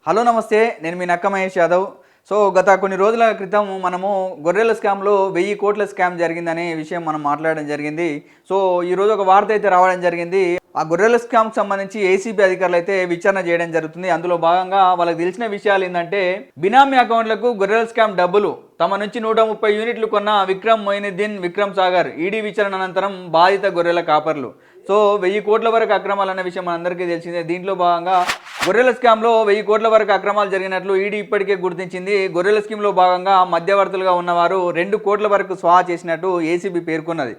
Hello నమస్తే, నేను మీ నక్క మహేష్ యాదవ్. సో గత కొన్ని రోజుల క్రితం మనము గొర్రెల స్కామ్లో 1000 కోట్ల స్కామ్ జరిగిందనే విషయం మనం మాట్లాడడం జరిగింది. సో ఈరోజు ఒక వార్త అయితే రావడం జరిగింది. ఆ గొర్రెల స్కామ్కి సంబంధించి ఏసీబీ అధికారులు అయితే విచారణ చేయడం జరుగుతుంది. అందులో భాగంగా వాళ్ళకి తెలిసిన విషయాలు ఏంటంటే, బినామీ అకౌంట్లకు గొర్రెల స్కామ్ డబ్బులు తమ నుంచి 130 యూనిట్లు కొన్న విక్రమ్ మొయినుద్దీన్, విక్రమ్ సాగర్ ఈడీ విచారణ అనంతరం బాధిత గొర్రెల కాపర్లు. సో 1000 కోట్ల వరకు అక్రమాలు అన్న విషయం మనందరికీ తెలిసిందే. దీంట్లో భాగంగా గొర్రెల స్కామ్లో 1000 కోట్ల వరకు అక్రమాలు జరిగినట్లు ఈడీ ఇప్పటికే గుర్తించింది. గొర్రెల స్కీమ్లో భాగంగా మధ్యవర్తులుగా ఉన్నవారు 2 కోట్ల వరకు స్వాహా చేసినట్టు ఏసీబీ పేర్కొన్నది.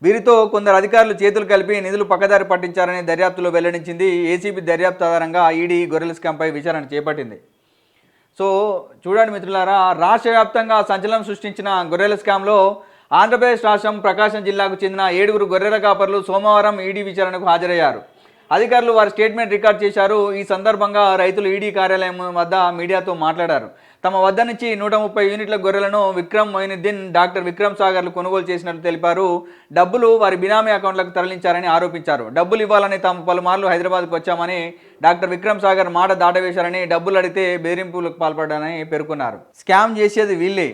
వీరితో కొందరు అధికారులు చేతులు కలిపి నిధులు పక్కదారి పట్టించారని దర్యాప్తులో వెల్లడించింది. ఏసీబీ దర్యాప్తు ఆధారంగా ఈడీ గొర్రెల స్కామ్పై విచారణ చేపట్టింది. సో చూడండి మిత్రులారా, రాష్ట్ర వ్యాప్తంగా సంచలనం సృష్టించిన గొర్రెల స్కామ్లో ఆంధ్రప్రదేశ్ రాష్ట్రం ప్రకాశం జిల్లాకు చెందిన 7 గొర్రెల కాపర్లు సోమవారం ఈడీ విచారణకు హాజరయ్యారు. అధికారులు వారి స్టేట్మెంట్ రికార్డ్ చేశారు. ఈ సందర్భంగా రైతులు ఈడీ కార్యాలయం వద్ద మీడియాతో మాట్లాడారు. తమ వద్ద నుంచి 130 యూనిట్ల గొర్రెలను విక్రమ్ మొయినుద్దీన్, డాక్టర్ విక్రమ్ సాగర్లు కొనుగోలు చేసినట్లు తెలిపారు. డబ్బులు వారి బినామీ అకౌంట్లకు తరలించారని ఆరోపించారు. డబ్బులు ఇవ్వాలని తాము పలుమార్లు హైదరాబాద్కు వచ్చామని, డాక్టర్ విక్రమ్ సాగర్ మాట దాటవేశారని, డబ్బులు అడిగితే బెదిరింపులకు పాల్పడ్డారని పేర్కొన్నారు. స్కామ్ చేసేది వీళ్ళే,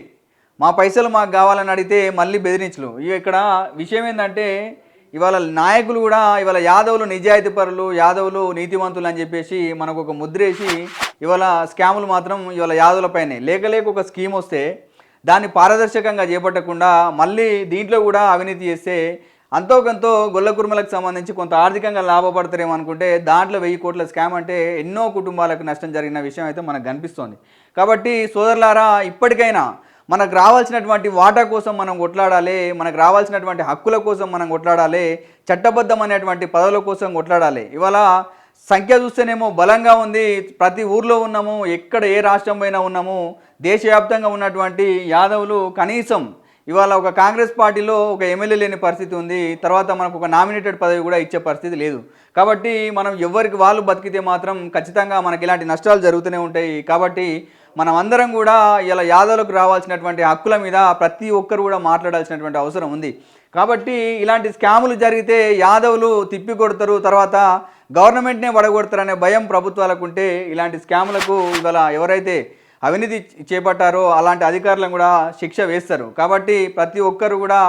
మా పైసలు మాకు కావాలని అడిగితే మళ్ళీ బెదిరించలు. ఇక్కడ విషయం ఏంటంటే, ఇవాళ నాయకులు కూడా ఇవాళ యాదవులు నిజాయితీ పరులు, యాదవులు నీతివంతులు అని చెప్పేసి మనకు ఒక ముద్రేసి ఇవాళ స్కాములు మాత్రం ఇవాళ యాదవులపైనే. లేక ఒక స్కీమ్ వస్తే దాన్ని పారదర్శకంగా చేపట్టకుండా మళ్ళీ దీంట్లో కూడా అవినీతి చేస్తే అంతో కొంత గొల్ల కుర్మలకు సంబంధించి కొంత ఆర్థికంగా లాభపడతారేమో అనుకుంటే దాంట్లో 1000 కోట్ల స్కామ్ అంటే ఎన్నో కుటుంబాలకు నష్టం జరిగిన విషయం అయితే మనకు కనిపిస్తోంది. కాబట్టి సోదరులారా, ఇప్పటికైనా మనకు రావాల్సినటువంటి వాటా కోసం మనం కొట్లాడాలి, మనకు రావాల్సినటువంటి హక్కుల కోసం మనం కొట్లాడాలి, చట్టబద్ధమైనటువంటి పదవుల కోసం కొట్లాడాలి. ఇవాళ సంఖ్య చూస్తేనేమో బలంగా ఉంది, ప్రతి ఊర్లో ఉన్నాము, ఎక్కడ ఏ రాష్ట్రం పైన ఉన్నాము, దేశవ్యాప్తంగా ఉన్నటువంటి యాదవులు కనీసం ఇవాళ ఒక కాంగ్రెస్ పార్టీలో ఒక ఎమ్మెల్యే లేని పరిస్థితి ఉంది. తర్వాత మనకు ఒక నామినేటెడ్ పదవి కూడా ఇచ్చే పరిస్థితి లేదు. కాబట్టి మనం ఎవరికి వాళ్ళు బతికితే మాత్రం ఖచ్చితంగా మనకి ఇలాంటి నష్టాలు జరుగుతూనే ఉంటాయి. కాబట్టి మనం అందరం కూడా ఇలా యాదవులకు రావాల్సినటువంటి హక్కుల మీద ప్రతి ఒక్కరు కూడా మాట్లాడాల్సినటువంటి అవసరం ఉంది. కాబట్టి ఇలాంటి స్కాములు జరిగితే యాదవులు తిప్పి కొడతారు, తర్వాత గవర్నమెంట్నే వడగొడతారనే భయం ప్రభుత్వాలకు ఉంటే ఇలాంటి స్కాములకు ఇవాళ ఎవరైతే అవినీతి చేపట్టారో అలాంటి అధికారులను కూడా శిక్ష వేస్తారు. కాబట్టి ప్రతి ఒక్కరు కూడా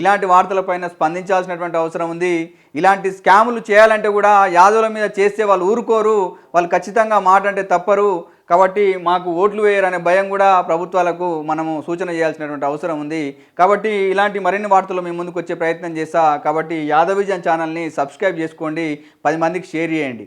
ఇలాంటి వార్తలపైన స్పందించాల్సినటువంటి అవసరం ఉంది. ఇలాంటి స్కాములు చేయాలంటే కూడా యాదవుల మీద చేస్తే వాళ్ళు ఊరుకోరు, వాళ్ళు ఖచ్చితంగా మాట అంటే తప్పరు. కాబట్టి మాకు ఓట్లు వేయరనే భయం కూడా ప్రభుత్వాలకు మనము సూచన చేయాల్సినటువంటి అవసరం ఉంది. కాబట్టి ఇలాంటి మరిన్ని వార్తలు మీ ముందుకు వచ్చే ప్రయత్నం చేస్తా. కాబట్టి యాదవ్ విజన్ ఛానల్ని సబ్స్క్రైబ్ చేసుకోండి, 10 మందికి షేర్ చేయండి.